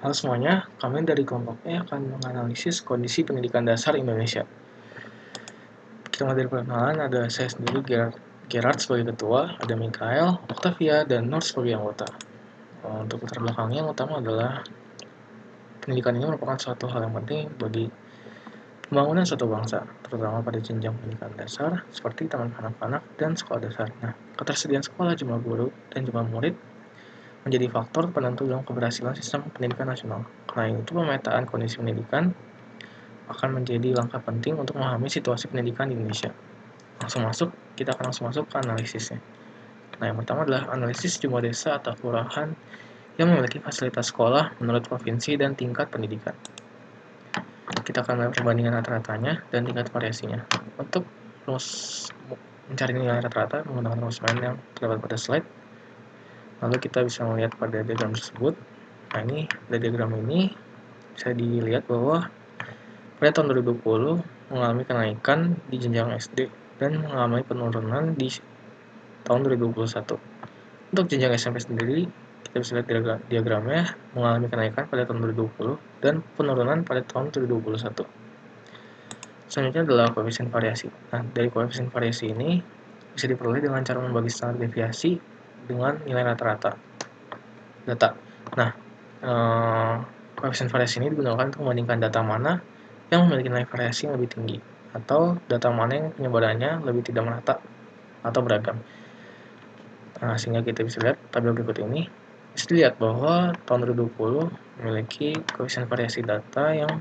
Halo semuanya, kami dari kelompok E akan menganalisis kondisi pendidikan dasar Indonesia. Kita mulai dari perkenalan, ada saya sendiri Gerard sebagai ketua, ada Mikael, Octavia, dan Nur sebagai anggota. Untuk latar belakangnya yang utama adalah pendidikan ini merupakan suatu hal yang penting bagi pembangunan suatu bangsa, terutama pada jenjang pendidikan dasar seperti taman kanak-kanak dan sekolah dasar. Nah, ketersediaan sekolah, jumlah guru, dan jumlah murid menjadi faktor penentu dalam keberhasilan sistem pendidikan nasional. Karena itu, pemetaan kondisi pendidikan akan menjadi langkah penting untuk memahami situasi pendidikan di Indonesia. Kita akan langsung masuk ke analisisnya. Nah, yang pertama adalah analisis jumlah desa atau kelurahan yang memiliki fasilitas sekolah menurut provinsi dan tingkat pendidikan. Kita akan melihat perbandingan rata-ratanya dan tingkat variasinya. Untuk mencari nilai rata-rata menggunakan rumus main yang terdapat pada slide. Lalu kita bisa melihat pada diagram tersebut. Nah, ini pada diagram ini bisa dilihat bahwa pada tahun 2020 mengalami kenaikan di jenjang SD dan mengalami penurunan di tahun 2021. Untuk jenjang SMP sendiri, kita bisa lihat diagramnya mengalami kenaikan pada tahun 2020 dan penurunan pada tahun 2021. Selanjutnya adalah koefisien variasi. Nah, dari koefisien variasi ini bisa diperoleh dengan cara membagi standar deviasi dengan nilai rata-rata data. Nah, koefisien variasi ini digunakan untuk membandingkan data mana yang memiliki nilai variasi yang lebih tinggi atau data mana yang penyebarannya lebih tidak merata atau beragam. Nah, sehingga kita bisa lihat tabel berikut ini. Bisa dilihat bahwa tahun 2020 memiliki koefisien variasi data yang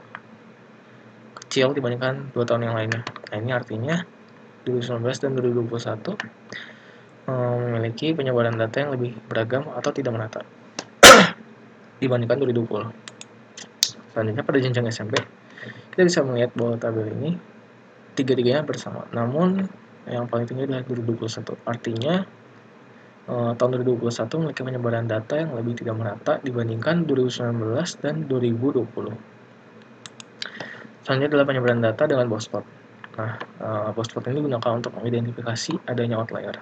kecil dibandingkan 2 tahun yang lainnya. Nah, ini artinya 2019 dan 2021 memiliki penyebaran data yang lebih beragam atau tidak merata dibandingkan 2020. Selanjutnya pada jenjang SMP, kita bisa melihat bahwa tabel ini tiga-tiganya bersama. Namun yang paling tinggi adalah 2021. Artinya tahun 2021 memiliki penyebaran data yang lebih tidak merata dibandingkan 2019 dan 2020. Selanjutnya adalah penyebaran data dengan box plot. Nah, box plot ini digunakan untuk mengidentifikasi adanya outlier.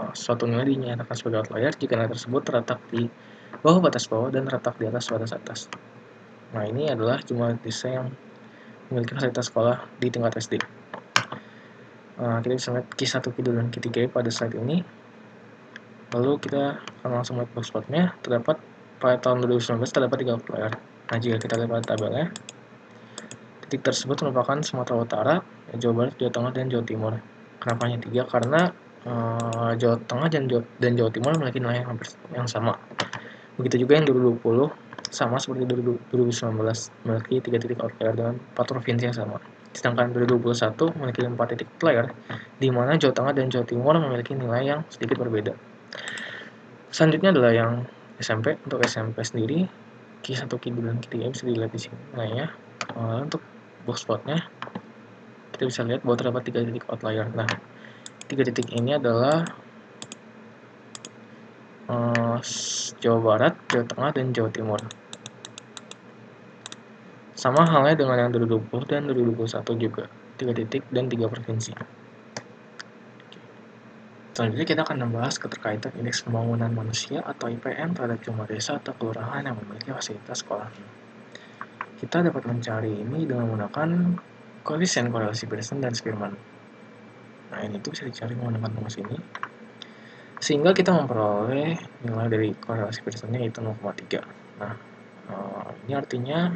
Suatu nilai dinyatakan sebagai outlier jika nilai tersebut terletak di bawah batas bawah dan terletak di atas batas atas. Nah, ini adalah jumlah desa yang memiliki fasilitas sekolah di tingkat SD. Kita bisa lihat Q1, Q2, dan Q3 pada slide ini. Lalu kita akan langsung melihat box plotnya. Terdapat pada tahun 2019 terdapat 3 outlier. Nah, jika kita lihat pada tabelnya, titik tersebut merupakan Sumatera Utara, Jawa Barat, Jawa Tengah, dan Jawa Timur. Kenapa hanya 3? Karena Jawa Tengah dan Jawa Timur memiliki nilai yang sama. Begitu juga yang 2020 sama seperti 2019 memiliki 3 titik outlier dengan 4 provinsi yang sama. Sedangkan 2021 memiliki 4 titik outlier, di mana Jawa Tengah dan Jawa Timur memiliki nilai yang sedikit berbeda. Selanjutnya adalah yang SMP. Untuk SMP sendiri, Q1, Q2, dan Q3 bisa dilihat di sini nilainya. Untuk box plotnya, kita bisa lihat bahwa terdapat 3 titik outlier. Nah, 3 titik ini adalah Jawa Barat, Jawa Tengah, dan Jawa Timur. Sama halnya dengan yang 2020 dan 2021 juga, 3 titik dan 3 provinsi. Selanjutnya kita akan membahas keterkaitan indeks pembangunan manusia atau IPM terhadap jumlah desa atau kelurahan yang memiliki fasilitas sekolah. Kita dapat mencari ini dengan menggunakan koefisien korelasi Pearson dan Spearman. Nah, ini tuh bisa dicari menggunakan rumus ini. Sehingga kita memperoleh nilai dari korelasi Pearsonnya yaitu 0,3. Nah, ini artinya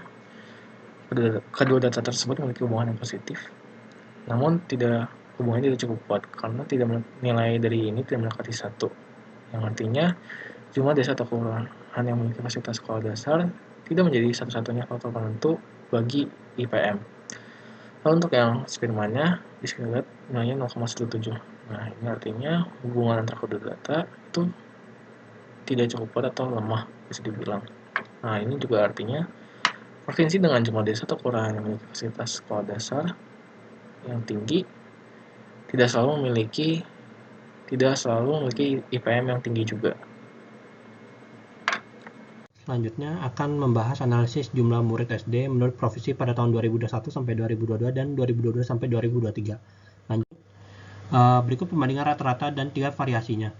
kedua data tersebut memiliki hubungan yang positif. Namun hubungannya tidak cukup kuat karena nilai dari ini tidak mendekati 1. Yang artinya jumlah desa atau kelurahan yang memiliki fasilitas sekolah dasar tidak menjadi satu-satunya faktor penentu bagi IPM. Lalu untuk yang Spearman-nya bisa dilihat nilainya 0,17. Nah, ini artinya hubungan antara kedua data itu tidak cukup kuat atau lemah bisa dibilang. Nah, ini juga artinya provinsi dengan jumlah desa atau kelurahan yang memiliki fasilitas sekolah dasar yang tinggi tidak selalu memiliki IPM yang tinggi juga. Selanjutnya akan membahas analisis jumlah murid SD menurut provinsi pada tahun 2021 sampai 2022 dan 2022 sampai 2023. Lanjut, berikut pembandingan rata-rata dan tingkat variasinya.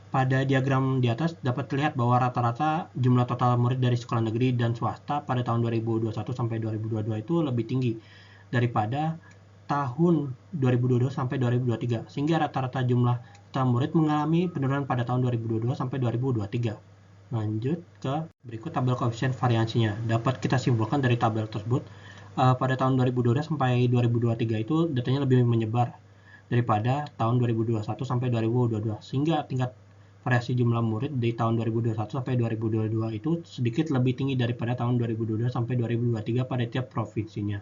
Pada diagram di atas dapat terlihat bahwa rata-rata jumlah total murid dari sekolah negeri dan swasta pada tahun 2021 sampai 2022 itu lebih tinggi daripada tahun 2022 sampai 2023, sehingga rata-rata jumlah total murid mengalami penurunan pada tahun 2022 sampai 2023. Lanjut ke berikut tabel koefisien variansinya. Dapat kita simpulkan dari tabel tersebut, pada tahun 2022 sampai 2023 itu datanya lebih menyebar daripada tahun 2021 sampai 2022, sehingga tingkat variasi jumlah murid di tahun 2021 sampai 2022 itu sedikit lebih tinggi daripada tahun 2022 sampai 2023 pada tiap provinsinya.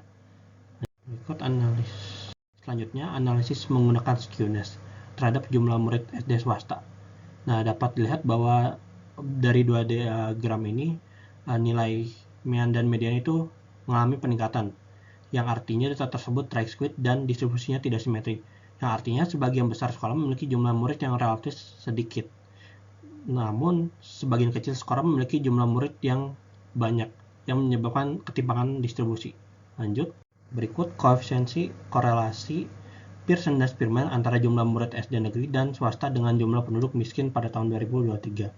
Berikut analisis. Selanjutnya, analisis menggunakan skewness terhadap jumlah murid SD swasta. Nah, dapat dilihat bahwa dari dua diagram ini, nilai mean dan median itu mengalami peningkatan, yang artinya data tersebut tri-squid dan distribusinya tidak simetri, yang artinya sebagian besar sekolah memiliki jumlah murid yang relatif sedikit. Namun, sebagian kecil sekolah memiliki jumlah murid yang banyak, yang menyebabkan ketimpangan distribusi. Lanjut, berikut koefisiensi korelasi Pearson dan Spearman antara jumlah murid SD negeri dan swasta dengan jumlah penduduk miskin pada tahun 2023.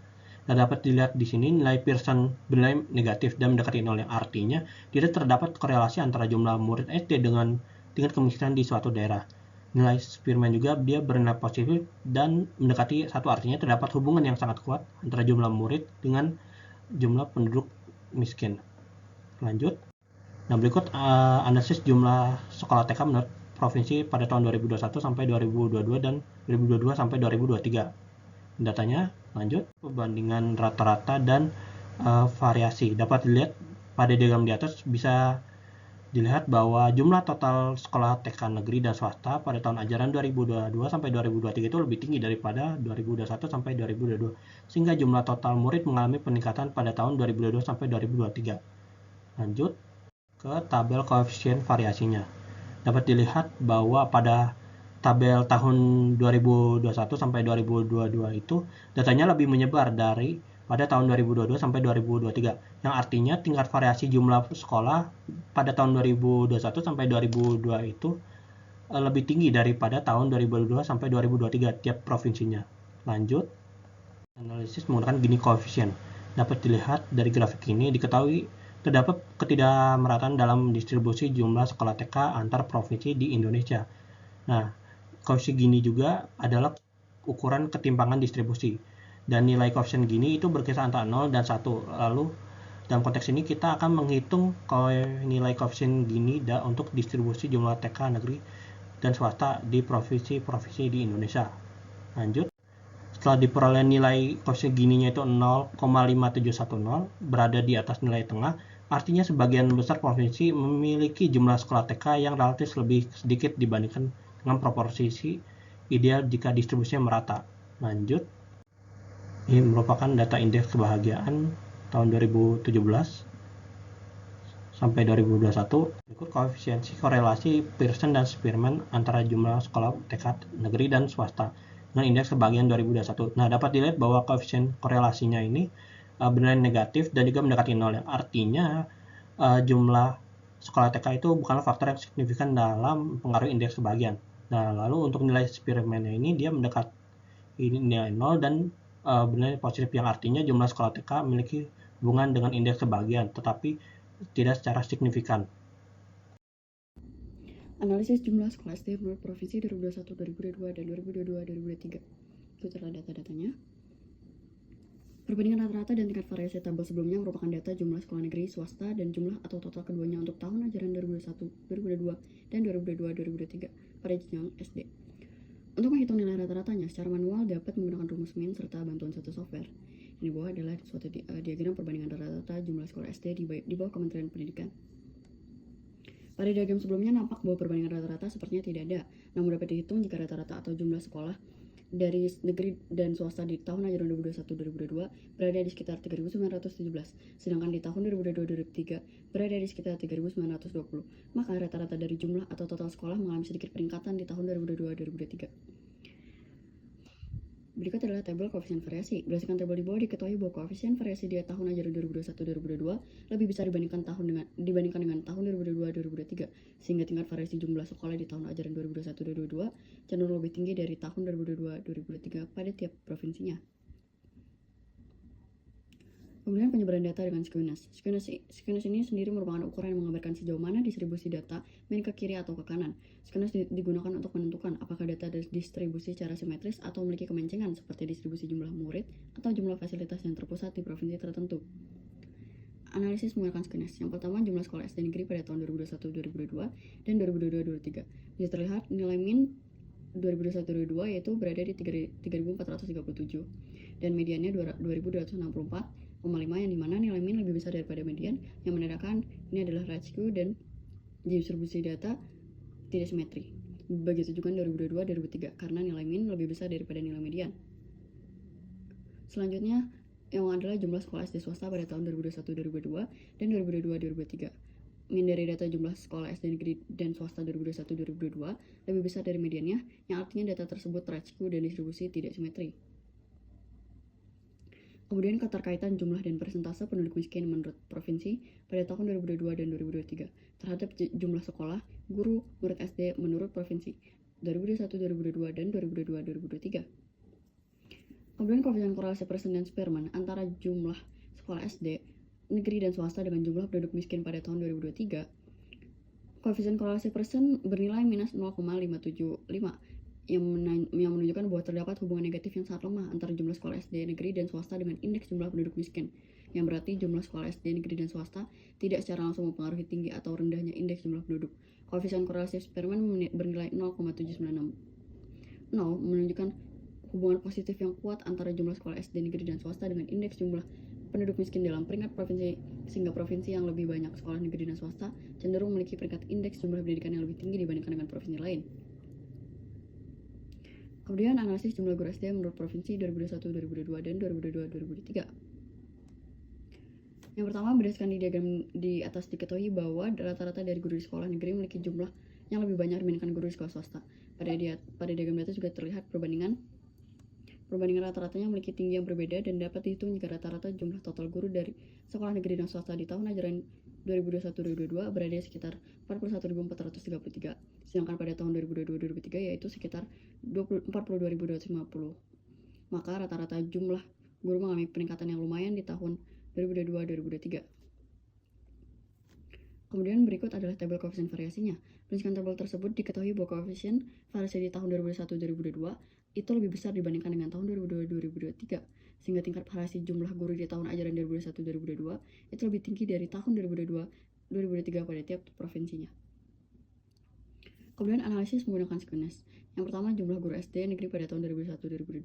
Dan dapat dilihat di sini nilai Pearson bernilai negatif dan mendekati nol, yang artinya tidak terdapat korelasi antara jumlah murid SD dengan tingkat kemiskinan di suatu daerah. Nilai Spearman juga dia bernilai positif dan mendekati 1, artinya terdapat hubungan yang sangat kuat antara jumlah murid dengan jumlah penduduk miskin. Lanjut. Nah, berikut analisis jumlah sekolah TK menurut provinsi pada tahun 2021 sampai 2022 dan 2022 sampai 2023. Datanya lanjut, perbandingan rata-rata dan variasi. Dapat dilihat pada diagram di atas, bisa dilihat bahwa jumlah total sekolah TK negeri dan swasta pada tahun ajaran 2022 sampai 2023 itu lebih tinggi daripada 2021 sampai 2022, sehingga jumlah total murid mengalami peningkatan pada tahun 2022 sampai 2023. Lanjut ke tabel koefisien variasinya. Dapat dilihat bahwa pada tabel tahun 2021 sampai 2022 itu datanya lebih menyebar dari pada tahun 2022 sampai 2023, yang artinya tingkat variasi jumlah sekolah pada tahun 2021 sampai 2022 itu lebih tinggi daripada tahun 2022 sampai 2023 tiap provinsinya. Lanjut, analisis menggunakan Gini koefisien. Dapat dilihat dari grafik ini, diketahui terdapat ketidakmerataan dalam distribusi jumlah sekolah TK antar provinsi di Indonesia. Nah, koefisien Gini juga adalah ukuran ketimpangan distribusi. Dan nilai koefisien Gini itu berkisar antara 0 dan 1. Lalu, dalam konteks ini kita akan menghitung nilai koefisien Gini untuk distribusi jumlah TK negeri dan swasta di provinsi-provinsi di Indonesia. Lanjut. Setelah diperoleh nilai koefisien Gininya itu 0,5710, berada di atas nilai tengah, artinya sebagian besar provinsi memiliki jumlah sekolah TK yang relatif lebih sedikit dibandingkan dengan proporsi ideal jika distribusinya merata. Lanjut, ini merupakan data indeks kebahagiaan tahun 2017 sampai 2021. Berikut koefisiensi korelasi Pearson dan Spearman antara jumlah sekolah TK negeri dan swasta dengan indeks kebahagiaan 2021. Nah, dapat dilihat bahwa koefisien korelasinya ini bernilai negatif dan juga mendekati 0, yang artinya jumlah sekolah TK itu bukanlah faktor yang signifikan dalam pengaruh indeks kebahagiaan. Nah, lalu untuk nilai Spearman ini dia mendekat nilai 0 dan bernilai positif, yang artinya jumlah sekolah TK memiliki hubungan dengan indeks kebahagiaan, tetapi tidak secara signifikan. Analisis jumlah sekolah SD menurut provinsi 2021, 2022, dan 2022, 2023. Itu adalah data-datanya. Perbandingan rata-rata dan tingkat variasi tabel sebelumnya merupakan data jumlah sekolah negeri, swasta, dan jumlah atau total keduanya untuk tahun ajaran 2021, 2022, dan 2022, 2023 pada jenjang SD. Untuk menghitung nilai rata-ratanya secara manual dapat menggunakan rumus min serta bantuan suatu software. Ini bawah adalah suatu diagram perbandingan rata-rata jumlah sekolah SD di bawah Kementerian Pendidikan. Pada diagram sebelumnya nampak bahwa perbandingan rata-rata sepertinya tidak ada, namun dapat dihitung jika rata-rata atau jumlah sekolah dari negeri dan swasta di tahun ajaran 2021-2022 berada di sekitar 3.917, sedangkan di tahun 2022-2023 berada di sekitar 3.920. Maka rata-rata dari jumlah atau total sekolah mengalami sedikit peningkatan di tahun 2022-2023. Berikut adalah tabel koefisien variasi. Berdasarkan tabel di bawah diketahui bahwa koefisien variasi di tahun ajaran 2021-2022 lebih besar dibandingkan dengan tahun 2022-2023, sehingga tingkat variasi jumlah sekolah di tahun ajaran 2021-2022 cenderung lebih tinggi dari tahun 2022-2023 pada tiap provinsinya. Kemudian penyebaran data dengan skewness. Skewness ini sendiri merupakan ukuran yang menggambarkan sejauh mana distribusi data main ke kiri atau ke kanan. Skewness digunakan untuk menentukan apakah data distribusi secara simetris atau memiliki kemencengan seperti distribusi jumlah murid atau jumlah fasilitas yang terpusat di provinsi tertentu. Analisis menggunakan skewness. Yang pertama, jumlah sekolah SD negeri pada tahun 2021-2022 dan 2022-2023. Bisa terlihat nilai min 2021-2022 yaitu berada di 3.437 dan mediannya 2.264,5 yang dimana nilai min lebih besar daripada median, yang menandakan ini adalah rasio dan distribusi data tidak simetri. Begitu juga 2022-2023 karena nilai min lebih besar daripada nilai median. Selanjutnya yang adalah jumlah sekolah SD swasta pada tahun 2021-2022 dan 2022-2023. Min dari data jumlah sekolah SD negeri dan swasta 2021-2022 lebih besar dari mediannya, yang artinya data tersebut rasio dan distribusi tidak simetri. Kemudian keterkaitan jumlah dan persentase penduduk miskin menurut provinsi pada tahun 2022 dan 2023 terhadap jumlah sekolah, guru, murid SD menurut provinsi 2021-2022 dan 2022-2023. Kemudian koefisien korelasi persen dan Spearman antara jumlah sekolah SD negeri dan swasta dengan jumlah penduduk miskin pada tahun 2023. Koefisien korelasi persen bernilai minus 0,575 yang menunjukkan bahwa terdapat hubungan negatif yang sangat lemah antara jumlah sekolah SD negeri dan swasta dengan indeks jumlah penduduk miskin, yang berarti jumlah sekolah SD negeri dan swasta tidak secara langsung mempengaruhi tinggi atau rendahnya indeks jumlah penduduk. Koefisien korelasi Spearman bernilai 0,796 menunjukkan hubungan positif yang kuat antara jumlah sekolah SD negeri dan swasta dengan indeks jumlah penduduk miskin dalam peringkat provinsi, sehingga provinsi yang lebih banyak sekolah negeri dan swasta cenderung memiliki peringkat indeks jumlah pendidikan yang lebih tinggi dibandingkan dengan provinsi lain. Kemudian analisis jumlah guru SD menurut provinsi 2021-2022 dan 2022-2023. Yang pertama, berdasarkan di diagram di atas diketahui bahwa rata-rata dari guru di sekolah negeri memiliki jumlah yang lebih banyak dibandingkan guru di sekolah swasta. Pada diagram di atas juga terlihat perbandingan rata-ratanya memiliki tinggi yang berbeda dan dapat dihitung jika rata-rata jumlah total guru dari sekolah negeri dan swasta di tahun ajaran 2021-2022 berada di sekitar 41.433, sedangkan pada tahun 2022-2023 yaitu sekitar 42.250. Maka rata-rata jumlah guru mengalami peningkatan yang lumayan di tahun 2022-2023. Kemudian berikut adalah tabel koefisien variasinya. Berdasarkan tabel tersebut diketahui bahwa koefisien variasi di tahun 2001-2022 itu lebih besar dibandingkan dengan tahun 2022-2023, sehingga tingkat variasi jumlah guru di tahun ajaran 2001-2022 itu lebih tinggi dari tahun 2022-2023 pada tiap provinsinya. Kemudian analisis menggunakan skewness. Yang pertama, jumlah guru SD negeri pada tahun 2001-2022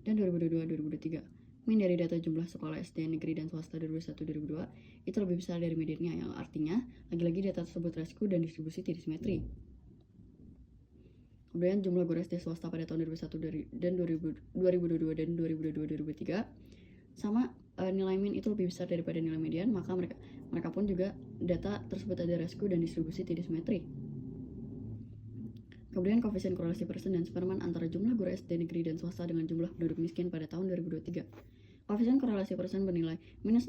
dan 2022-2023. Min dari data jumlah sekolah SD negeri dan swasta 2001-2022 itu lebih besar dari mediannya, yang artinya lagi-lagi data tersebut rasio dan distribusi tidak simetri. Kemudian jumlah guru SD swasta pada tahun 2001 dan 2022 dan 2022-2023 sama, nilai min itu lebih besar daripada nilai median, maka mereka pun juga data tersebut ada rasio dan distribusi tidak simetri. Kemudian koefisien korelasi persen dan Spearman antara jumlah guru SD negeri dan swasta dengan jumlah penduduk miskin pada tahun 2023. Koefisien korelasi persen bernilai minus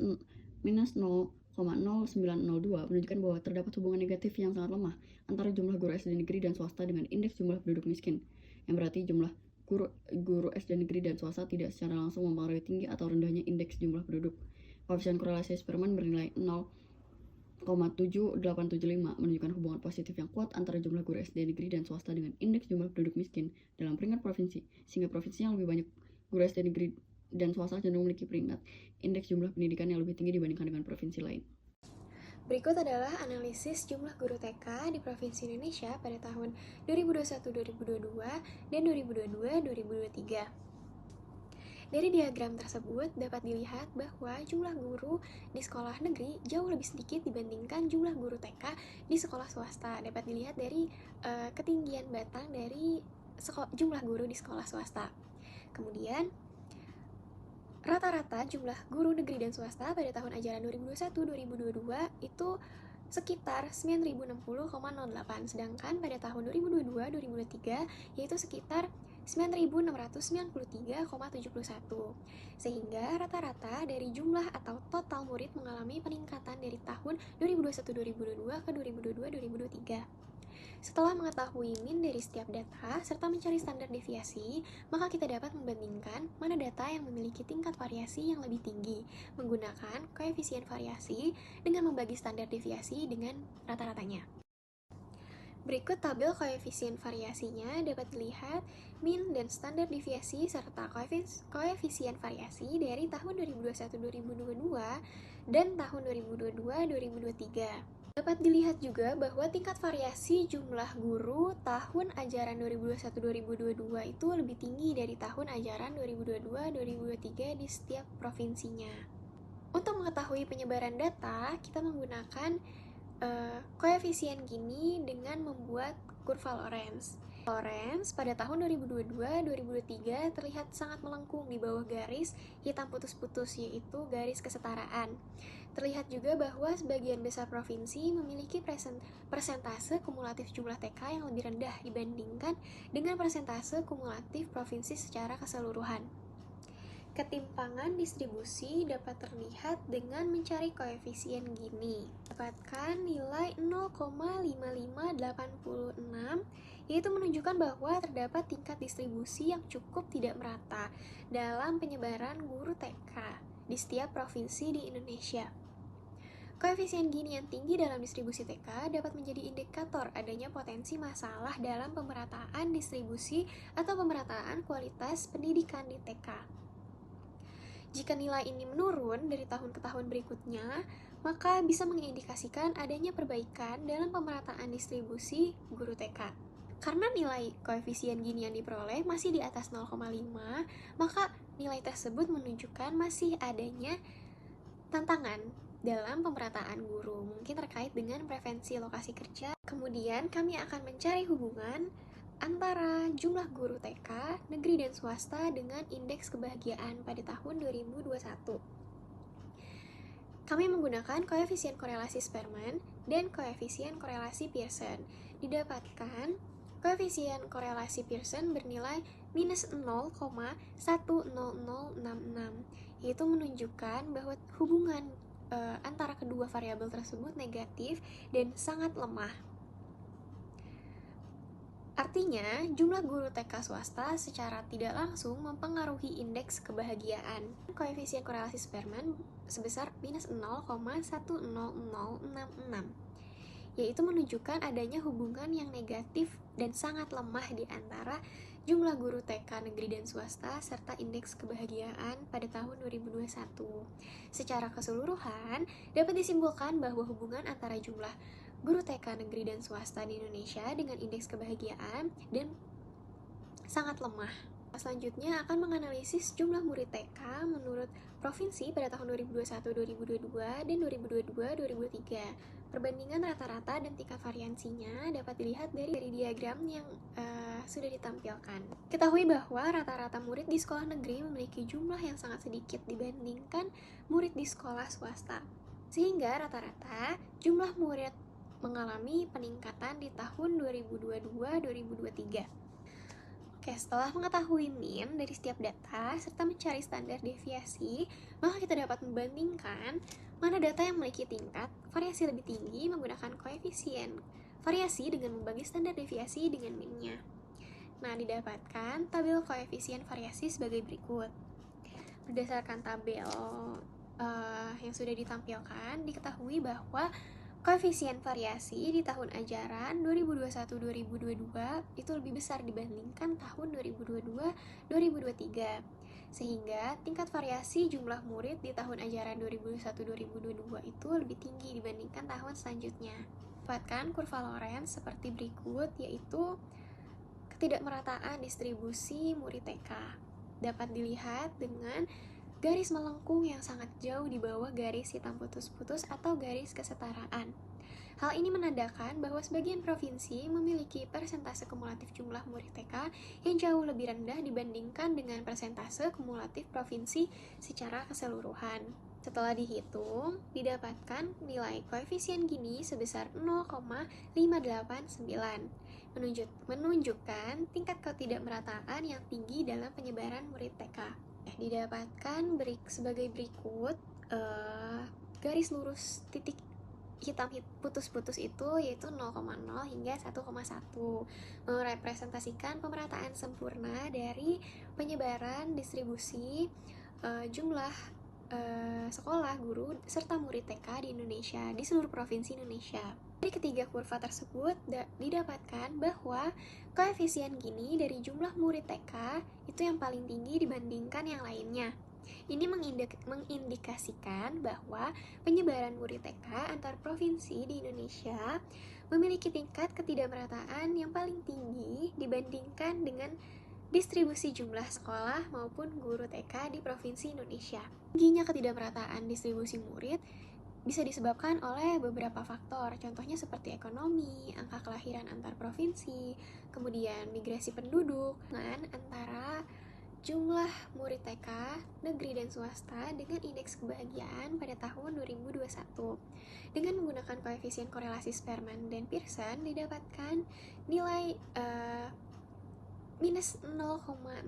0,0902 menunjukkan bahwa terdapat hubungan negatif yang sangat lemah antara jumlah guru SD negeri dan swasta dengan indeks jumlah penduduk miskin, yang berarti jumlah guru SD negeri dan swasta tidak secara langsung mempengaruhi tinggi atau rendahnya indeks jumlah penduduk. Koefisien korelasi Spearman bernilai 0,7875 menunjukkan hubungan positif yang kuat antara jumlah guru SD negeri dan swasta dengan indeks jumlah penduduk miskin dalam peringkat provinsi, sehingga provinsi yang lebih banyak guru SD negeri dan swasta cenderung memiliki peringkat indeks jumlah pendidikan yang lebih tinggi dibandingkan dengan provinsi lain. Berikut adalah analisis jumlah guru TK di Provinsi Indonesia pada tahun 2021-2022 dan 2022-2023. Dari diagram tersebut dapat dilihat bahwa jumlah guru di sekolah negeri jauh lebih sedikit dibandingkan jumlah guru TK di sekolah swasta. Dapat dilihat dari ketinggian batang dari jumlah guru di sekolah swasta. Kemudian rata-rata jumlah guru negeri dan swasta pada tahun ajaran 2021-2022 itu sekitar 9.060,08, sedangkan pada tahun 2022-2023 yaitu sekitar 9.693,71, sehingga rata-rata dari jumlah atau total murid mengalami peningkatan dari tahun 2021-2022 ke 2022-2023. Setelah mengetahui min dari setiap data, serta mencari standar deviasi, maka kita dapat membandingkan mana data yang memiliki tingkat variasi yang lebih tinggi, menggunakan koefisien variasi dengan membagi standar deviasi dengan rata-ratanya. Berikut tabel koefisien variasinya dapat dilihat min dan standar deviasi serta koefisien variasi dari tahun 2021-2022 dan tahun 2022-2023. Dapat dilihat juga bahwa tingkat variasi jumlah guru tahun ajaran 2021-2022 itu lebih tinggi dari tahun ajaran 2022-2023 di setiap provinsinya. Untuk mengetahui penyebaran data, kita menggunakan koefisien Gini dengan membuat kurva Lorenz. Lorenz pada tahun 2022-2023 terlihat sangat melengkung di bawah garis hitam putus-putus, yaitu garis kesetaraan. Terlihat juga bahwa sebagian besar provinsi memiliki persentase kumulatif jumlah TK yang lebih rendah dibandingkan dengan persentase kumulatif provinsi secara keseluruhan. Ketimpangan distribusi dapat terlihat dengan mencari koefisien Gini. Dapatkan nilai 0,5586, yaitu menunjukkan bahwa terdapat tingkat distribusi yang cukup tidak merata dalam penyebaran guru TK di setiap provinsi di Indonesia. Koefisien Gini yang tinggi dalam distribusi TK dapat menjadi indikator adanya potensi masalah dalam pemerataan distribusi atau pemerataan kualitas pendidikan di TK. Jika nilai ini menurun dari tahun ke tahun berikutnya, maka bisa mengindikasikan adanya perbaikan dalam pemerataan distribusi guru TK. Karena nilai koefisien Gini yang diperoleh masih di atas 0,5, maka nilai tersebut menunjukkan masih adanya tantangan dalam pemerataan guru, mungkin terkait dengan preferensi lokasi kerja. Kemudian kami akan mencari hubungan antara jumlah guru TK, negeri dan swasta dengan indeks kebahagiaan pada tahun 2021. Kami menggunakan koefisien korelasi Spearman dan koefisien korelasi Pearson. Didapatkan koefisien korelasi Pearson bernilai minus 0,10066, yaitu menunjukkan bahwa hubungan antara kedua variabel tersebut negatif dan sangat lemah. Artinya, jumlah guru TK swasta secara tidak langsung mempengaruhi indeks kebahagiaan. Koefisien korelasi Spearman sebesar minus 0,10066, yaitu menunjukkan adanya hubungan yang negatif dan sangat lemah di antara jumlah guru TK negeri dan swasta serta indeks kebahagiaan pada tahun 2021. Secara keseluruhan, dapat disimpulkan bahwa hubungan antara jumlah guru TK negeri dan swasta di Indonesia dengan indeks kebahagiaan dan sangat lemah. Selanjutnya akan menganalisis jumlah murid TK menurut provinsi pada tahun 2021-2022 dan 2022-2023. Perbandingan rata-rata dan tingkat variansinya dapat dilihat dari diagram yang sudah ditampilkan. Ketahui bahwa rata-rata murid di sekolah negeri memiliki jumlah yang sangat sedikit dibandingkan murid di sekolah swasta, sehingga rata-rata jumlah murid mengalami peningkatan di tahun 2022-2023. Oke, setelah mengetahui min dari setiap data serta mencari standar deviasi, maka kita dapat membandingkan mana data yang memiliki tingkat variasi lebih tinggi menggunakan koefisien variasi dengan membagi standar deviasi dengan minnya. Nah, didapatkan tabel koefisien variasi sebagai berikut. Berdasarkan tabel yang sudah ditampilkan, diketahui bahwa koefisien variasi di tahun ajaran 2021-2022 itu lebih besar dibandingkan tahun 2022-2023, sehingga tingkat variasi jumlah murid di tahun ajaran 2021-2022 itu lebih tinggi dibandingkan tahun selanjutnya. Dapatkan kurva Lorenz seperti berikut, yaitu ketidakmerataan distribusi murid TK. Dapat dilihat dengan garis melengkung yang sangat jauh di bawah garis hitam putus-putus atau garis kesetaraan. Hal ini menandakan bahwa sebagian provinsi memiliki persentase kumulatif jumlah murid TK yang jauh lebih rendah dibandingkan dengan persentase kumulatif provinsi secara keseluruhan. Setelah dihitung, didapatkan nilai koefisien Gini sebesar 0,589, menunjukkan tingkat ketidakmerataan yang tinggi dalam penyebaran murid TK. Didapatkan sebagai berikut garis lurus titik hitam putus-putus itu yaitu 0,0 hingga 1,1, merepresentasikan pemerataan sempurna dari penyebaran distribusi jumlah sekolah, guru, serta murid TK di Indonesia, di seluruh provinsi Indonesia. Dari ketiga kurva tersebut didapatkan bahwa koefisien Gini dari jumlah murid TK itu yang paling tinggi dibandingkan yang lainnya. Ini mengindikasikan bahwa penyebaran murid TK antar provinsi di Indonesia memiliki tingkat ketidakmerataan yang paling tinggi dibandingkan dengan distribusi jumlah sekolah maupun guru TK di provinsi Indonesia. Tingginya ketidakmerataan distribusi murid bisa disebabkan oleh beberapa faktor, contohnya seperti ekonomi, angka kelahiran antar provinsi, kemudian migrasi penduduk, antara jumlah murid TK negeri dan swasta dengan indeks kebahagiaan pada tahun 2021. Dengan menggunakan koefisien korelasi Spearman dan Pearson didapatkan nilai minus 0,098,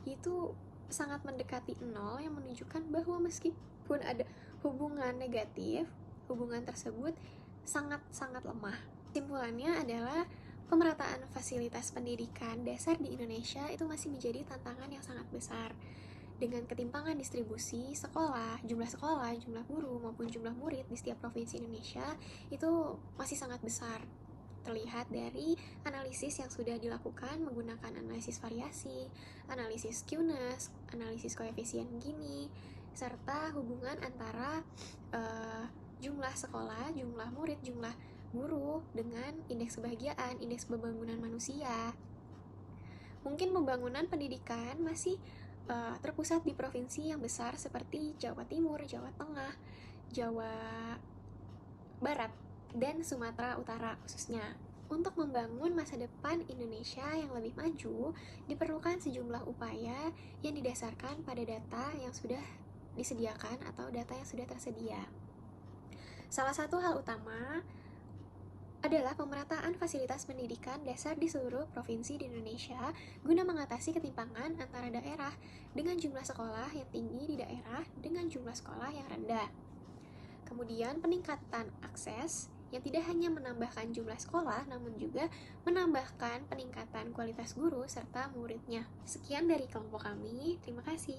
itu sangat mendekati 0 yang menunjukkan bahwa meskipun ada hubungan negatif, hubungan tersebut sangat-sangat lemah. Kesimpulannya adalah pemerataan fasilitas pendidikan dasar di Indonesia itu masih menjadi tantangan yang sangat besar. Dengan ketimpangan distribusi sekolah, jumlah guru maupun jumlah murid di setiap provinsi Indonesia itu masih sangat besar. Terlihat dari analisis yang sudah dilakukan menggunakan analisis variasi, analisis Q-ness, analisis koefisien Gini, serta hubungan antara jumlah sekolah, jumlah murid, jumlah guru dengan indeks kebahagiaan, indeks pembangunan manusia. Mungkin pembangunan pendidikan masih terpusat di provinsi yang besar seperti Jawa Timur, Jawa Tengah, Jawa Barat, dan Sumatera Utara khususnya. Untuk membangun masa depan Indonesia yang lebih maju, diperlukan sejumlah upaya yang didasarkan pada data yang sudah disediakan atau data yang sudah tersedia. Salah satu hal utama adalah pemerataan fasilitas pendidikan dasar di seluruh provinsi di Indonesia guna mengatasi ketimpangan antara daerah dengan jumlah sekolah yang tinggi di daerah dengan jumlah sekolah yang rendah. Kemudian peningkatan akses yang tidak hanya menambahkan jumlah sekolah namun juga menambahkan peningkatan kualitas guru serta muridnya. Sekian dari kelompok kami, terima kasih.